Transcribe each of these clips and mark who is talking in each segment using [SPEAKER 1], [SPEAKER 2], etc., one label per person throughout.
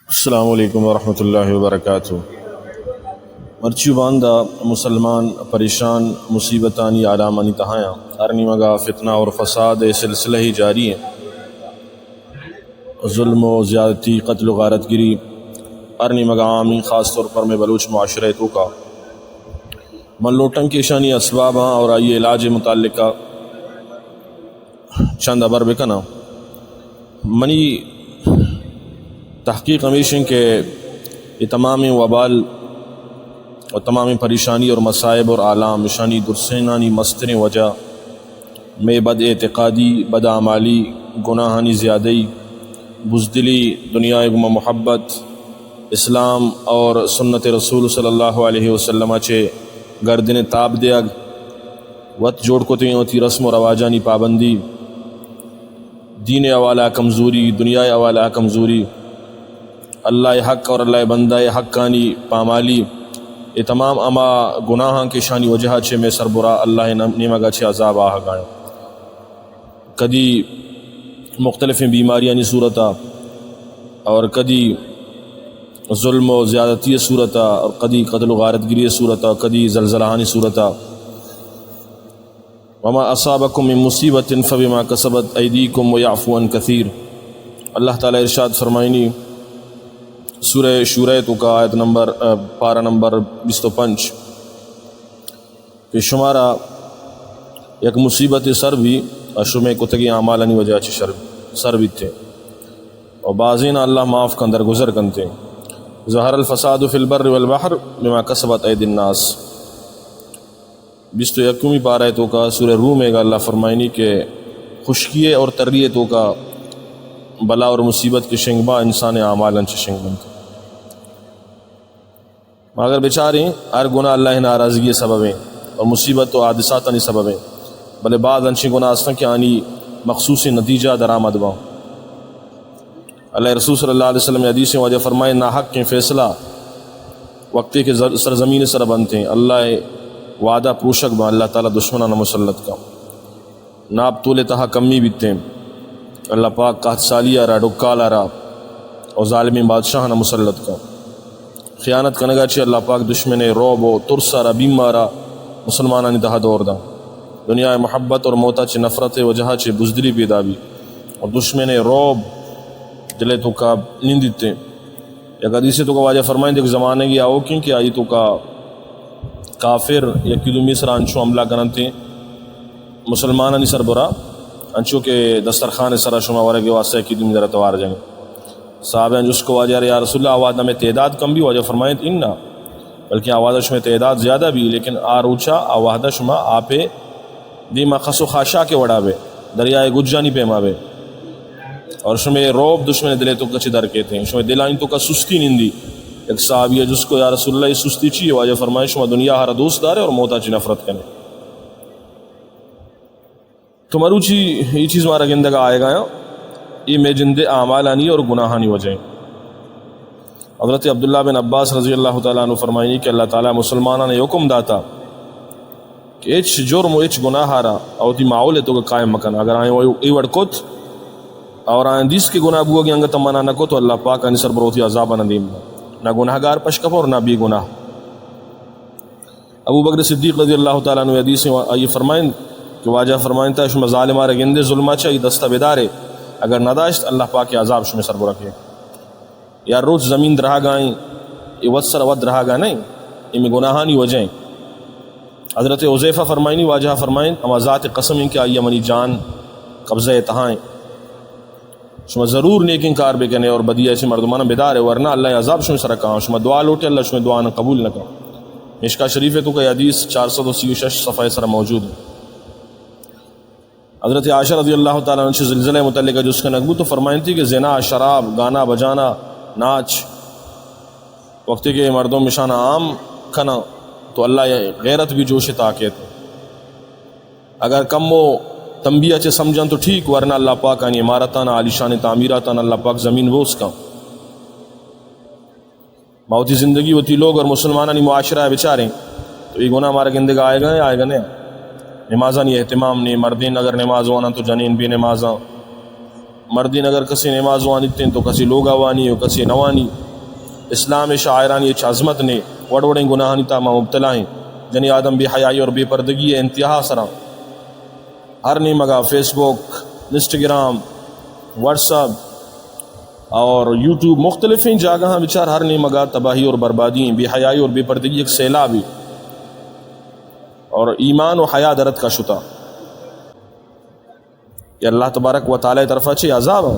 [SPEAKER 1] السلام علیکم ورحمۃ اللہ وبرکاتہ۔ مرچی باندہ مسلمان پریشان مصیبتانی عالامانی تہایاں ارنی مگا فتنہ اور فساد سلسلہ ہی جاری ہیں۔ ظلم و زیادتی، قتل و غارت گری ارنی مگا عامی، خاص طور پر میں بلوچ معاشرے تو کا ملوٹن کے شانی اسباب ہاں اور آئیے علاج متعلقہ چند ابر بکنا منی تحقیق ہمیشہ کہ یہ تمام وبال اور تمام پریشانی اور مصائب اور آلام نشانی درسینانی مستر وجہ میں بد اعتقادی، بد اعمالی، گناہانی زیادی، بزدلی، دنیا گم محبت، اسلام اور سنت رسول صلی اللہ علیہ وسلم چے گردن تاب دیگ وط جوڑ کو تین ہوتی رسم و رواجانی پابندی، دین اوالا کمزوری، دنیا اوالا کمزوری، اللہ حق اور اللہ بندہ حقانی پامالی، یہ تمام اما گناہاں کے شانی وجہ چھے میں سربرا اللہ نیمگا چھے عذاب آہا گائیں۔ کدی مختلف بیماریانی صورتا اور کدی ظلم و زیادتی صورتا اور کدی قتل و غارت گری صورتا، کدی زلزلہانی صورتا۔ وما اصابکم من مصیبت فبما کسبت ایدیکم ویعفو عن کثیر۔ اللہ تعالیٰ ارشاد فرمائنی سورہ شورہ تو کا آیت نمبر پارہ نمبر 25 کہ شمارا یک مصیبت سر بھی اشمے کتگی اعمالانی وجہ چھ سر بھی تھے اور بعضین اللہ معاف کن در گزر کنتے۔ ظہر الفساد فی البر والبحر بما کسبت اید الناس 21 پارہ تو کا سورہ روم ہے گا اللہ فرمائنی کہ خشکیے اور تریے تو کا بلا اور مصیبت کے شنگبا انسان اعمالن چھ شنگ بنتے مگر بیچاریں ہر گناہ اللہ ناراضگی سبب ہیں اور مصیبت و حادثاتانی سبب ہیں، بلے بعض انشی گناہ استن کہ آنی مخصوصی نتیجہ درآمد با۔ اللہ رسول صلی اللہ علیہ وسلم حدیث میں وجہ فرمائے ناحق کے فیصلہ وقتی کے سرزمین سر بنتے ہیں، اللہ وعدہ پروشک با اللہ تعالیٰ دشمنان مسلط کا ناب طول تہا کمی بیتے ہیں، اللہ پاک قحط سالی آرہا ڈکال آرہا اور ظالمی بادشاہ نہ مسلط کا خیانت کنگا چی اللہ پاک دشمن روب و ترس آرہا بیم آرہا مسلمانانی تہا دور دا دنیا محبت اور موتا چی نفرت وجہ چی بزدلی پیدا بھی اور دشمن روب دلے تو کا نیندیتے یا حدیث تو کا واجہ فرمائیں دیکھ زمانے کی آؤ کیوں کہ آئی تو کا کافر یا کدومی سر انچو عملہ کرنتے مسلمانانی سر برا انچو کے دسترخوان سرا شما ورہ کے واسطہ کی دم ذرا توار جائیں صحابہ جس کو واجہ یا رسول اللہ آوازہ میں تعداد کم بھی واجہ فرمائیں اننا بلکہ آوازہ شما تعداد زیادہ بھی لیکن آروچا آوازہ شما آپے دیما خس و خاشا کے وڑا بے دریائے گجانی پیما بے اور شما روب دشمن دلے تو کچھ در کہتے ہیں شما دلائن تو کا سستی نندی ایک صحابی ہے جس کو یا رسول اللہ یہ سستی چیئے واجہ فرمائیں شما دنیا ہر دوست دارے اور موتا چی نفرت کرنے تو مروچی یہ چیز مارا گندگا آئے گا یہ میں جند اعمالانی اور گناہانی وجہ حضرت عبداللہ بن عباس رضی اللہ تعالیٰ عنہ فرمائنی کہ اللہ تعالیٰ مسلمانہ نے حکم داتا کہ ایچ جرم و ایچ گناہ آرہا اور تی معول ہے تو قائم مکن اگر آئیں وہ ایوڑ کت اور آئیں دیس کے گناہ بوگی انگا تمانا نہ کت تو اللہ پاک آنی سر بروتی عذاب ندیم نہ گناہ گار پشکپ اور نہ بھی گناہ۔ ابو بکر صدیق رضی اللہ تعالیٰ عنہ حدیث میں یہ فرمائن کہ واجہ فرمائن تا شما ظالمہ رگندے ظلمہ چاہی دستہ بیدارے اگر نداشت اللہ پاک عذاب شما سر برکے یا روز زمین درہا گائیں یہ ود سر ود رہا گا نہیں یہ میں گناہانی وجہیں۔ حضرت حذیفہ فرمائنی واجہ فرمائن اما ذات قسم ان کہ آئیے منی جان قبضہ تہائیں شما ضرور نیکن کار بے کنے اور بدی ایسی مردمانہ بیدار ہے ورنہ اللہ عذاب شما سر کہاں شما دعا لوٹے اللہ شما دعا نہ قبول نہ کہاں۔ مشکا شریف ہے تو کہ حدیث 436 صفحہ سر موجود ہے۔ حضرت عائشہ رضی اللہ تعالیٰ عنہ زلزلہ متعلقہ جس کا نقبو تو فرمائیں تھی کہ زنا، شراب، گانا بجانا، ناچ وقتی کے مردوں مشانہ عام کھنا تو اللہ غیرت بھی جوش تاکیت اگر کم و تنبیہ چے سمجھن تو ٹھیک ورنہ اللہ پاک آنی عمارتانا عالیشان تعمیراتانا اللہ پاک زمین وہ اس کا موتی زندگی ہوتی لوگ اور مسلمانانی معاشرہ بچاریں تو یہ گناہ ہمارا گندگا آئے گا نہیں نمازہ نہیں اہتمام نہیں مردین اگر نماز ہونا تو جنین بھی نمازاں مردین اگر کسی نماز وانی تین تو کسی لوگا وانی و کسی نوانی اسلام شاعرانی اچ عظمت نے وڑ وڑیں گناہانی تا ما مبتلا ہیں جنی آدم بے حیائی اور بے پردگی انتہا سرا ہر نہیں مگا فیس بک انسٹاگرام واٹس ایپ اور یوٹیوب مختلف ہیں جاگہ بچار ہر نہیں مگا تباہی اور بربادی بے حیائی اور بے پردگی ایک سیلابی اور ایمان و حیا درد کا شتا یہ اللہ تبارک و تعالی طرف اچھی عذاب ہے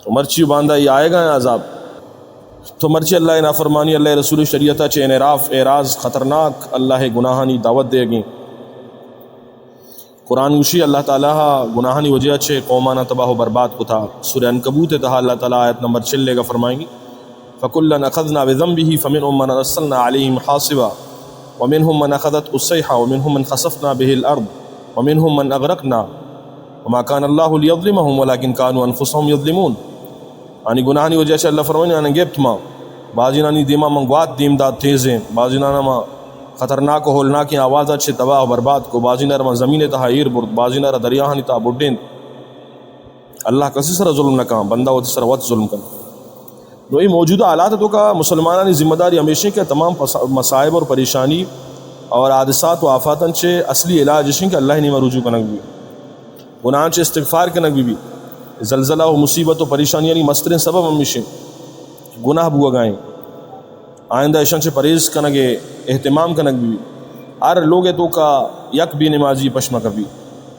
[SPEAKER 1] تو مرچی باندھا یہ آئے گا عذاب تو مرچی اللہ نافرمانی اللہ رسول شریعت اچھے انعراف اعراض خطرناک اللہ گناہانی دعوت دے گی قرآن وشی اللہ تعالیٰ گناہانی وجہ اچھے قومانہ تباہ و برباد کو تھا سورہ عنکبوت تہا اللہ تعالیٰ آیت نمبر 6 کا فرمائیں گی فَكُلًّا أَخَذْنَا بِذَنبِهِ فَمِنْهُمْ مَنْ أَرْسَلْنَا عَلَيْهِمْ حَاصِبًا وَمِنْهُمْ مَنْ أَخَذَتْهُ الصَّيْحَةُ وَمِنْهُمْ مَنْ خَسَفْنَا بِهِ الْأَرْضَ وَمِنْهُمْ مَنْ أَغْرَقْنَا وَمَا كَانَ اللَّهُ لِيَظْلِمَهُمْ وَلَكِنْ كَانُوا أَنفُسَهُمْ يَظْلِمُونَ یعنی گناہانی وجہ سے اللہ فرمائیں انا گیبت ما بازینانی دیما منگوات دیم داد تیزیں بازینانا ما خطرناک و ہولناک آواز اچھے تباہ و برباد کو بازینار ما زمین تہا ایر برد بازینار دریاہانی تہا بڑھیں اللہ کسی سر ظلم نہ کام بندہ وہ سر وقت ظلم کر تو یہ موجودہ حالات تو کا مسلمانانی ذمہ داری ہمیشہ کے تمام مصائب اور پریشانی اور حادثات و آفات سے اصلی علاج جشن کہ اللہ نے رجوع کنک بھی گناہ سے استغفار کنک بھی زلزلہ و مصیبت و پریشانی یعنی مسترین سبب ہمیشہ گناہ بوا گائیں آئندہ اشن سے پرہیز کنگے اہتمام کنک بھی ہر لوگ تو کا یک بھی نمازی پشمہ کبھی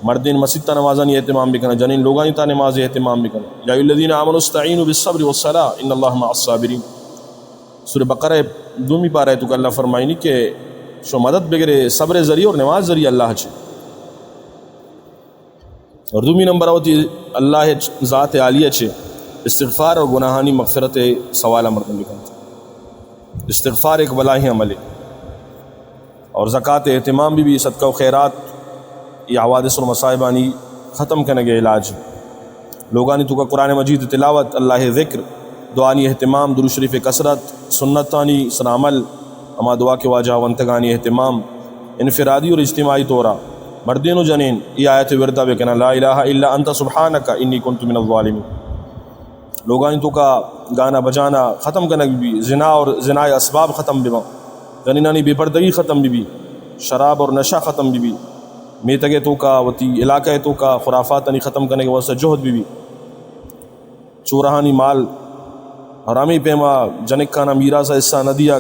[SPEAKER 1] مردین مسجد تا نمازانی اہتمام بھی کرنا جنین لوگانی تا نماز اہتمام بھی کرنا یا الذین آمنوا استعینوا بالصبر والصلاۃ ان اللہ مع الصابرین سورہ بقرہ دومی پارہ تو کہ اللہ فرمائنی کہ شو مدد بگرے صبر ذریعہ اور نماز ذریعہ اللہ چھے اور دومی نمبر ہوتی اللہ ذات عالیہ چھے استغفار اور گناہانی مغفرت سوال مردم بھی کرنا استغفار ایک بلاہی عمل ہے اور زکوٰۃ اہتمام بھی صدقہ و خیرات یہ حوادث و مصائبانی ختم کرنے کے علاج لوگانی تو کا قرآن مجید تلاوت اللہ ذکر دعانی اہتمام درود شریف کثرت سنتانی سنعمل اما دعا کے واجہ ونتگانی اہتمام انفرادی اور اجتماعی طورہ مردین و جنین یہ آیت وردہ بے کہنا لا الہ الا انت سبحانک انی کنت من الظالمین لوگانی تو کا گانا بجانا ختم کرنے بھی زنا اور زنا اسباب ختم بھی جنینانی بے پردگی ختم بھی شراب اور نشہ ختم بھی میتگے تو کا وتی علاقہ تو کا خرافات نہیں ختم کرنے کے واسطے جہد بھی چورہانی مال حرامی پیما جنک کانا میرا سا حصہ ندیا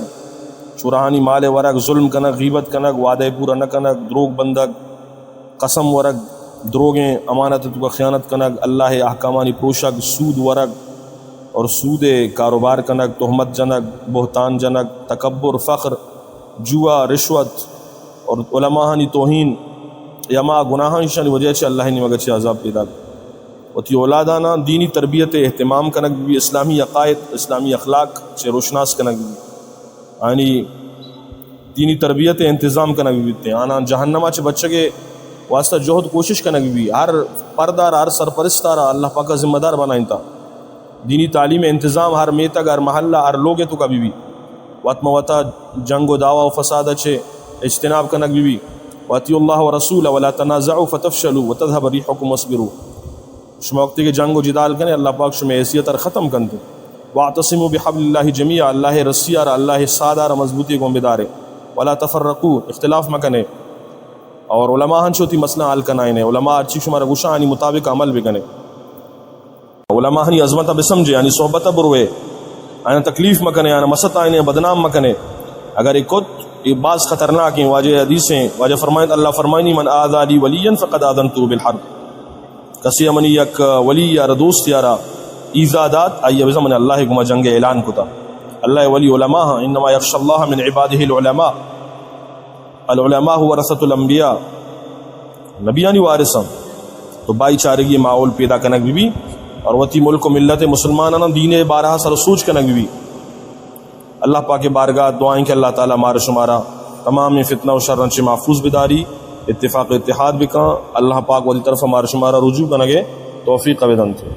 [SPEAKER 1] چورہانی مال ورگ ظلم کنک غیبت کنک وعدہ پورا نہ کنک دروغ بندک قسم ورگ دروغیں امانت تو کا خیانت کنک اللہ احکامانی پوشک سود ورگ اور سود کاروبار کنک تہمت جنک بہتان جنک تکبر فخر جوا رشوت اور علماءانی توہین یما گناہان شان وجہ سے اللہ نے مگر عذاب پیدا وتی اولادانہ دینی تربیت اہتمام کنک بھی اسلامی عقائد اسلامی اخلاق سے روشناس کنک بھی یعنی دینی تربیت انتظام کنک بھی آنا جہنمہ سے بچے کے واسطہ جہد کوشش کنک بھی ہر پردار ہر سرپرستار اللہ پاک کا ذمہ دار بنائیں تا دینی تعلیم انتظام ہر میتگ ہر محلہ ہر لوگ تو کبھی بھی وطم وطا جنگ و دعوی و فساد اچھے اجتناب کنک بھی واطیعوا اللہ و رسول ولا تنازعوا فتفشلوا وتذهب ريحكم واصبروا شما وقتی کے جنگ و جدال کریں اللہ پاک شما حیثیت اور ختم کر دیں واعتصموا بحبل اللہ جميعا اللہ رسی اور اللہ سادار مضبوطی کو بدارے ولا تفرقوا اختلاف مکنے اور علماء ہنچوتی مسئلہ حل کنائیں علماء اچھی شما رگوشانی مطابق عمل بھی کنے علماء ہنی عظمت اب سمجھے یعنی صحبت بروے آنا تکلیف مکنے آنا مسط آئینے بدنام مکنے اگر ایک کت یہ بعض خطرناک ہیں واجہ حدیثیں واجہ فرمائیں اللہ فرمائنی من آذا لی ولیا فقد آذنتو بالحرب کسی منی یک ولی یا دوست یارا ایزادات آئیے بزمن اللہ کو جنگ اعلان کتا اللہ ولی علماء انما یخشى اللہ من عباده العلماء العلماء ورثۃ الانبیاء نبیانی وارثاں تو بھائی چارگی ماحول پیدا کنک بھی اور وتی ملک و ملت مسلمانانہ دین بارہا سر سوچ کنک بھی اللہ پاک بارگاہ دعائیں کہ اللہ تعالیٰ مار شمارا تمام فتنہ و شرن سے محفوظ بداری اتفاق اتحاد بکا اللہ پاک والی طرف مار شمارا رجوع کنگے توفیق بدن تھے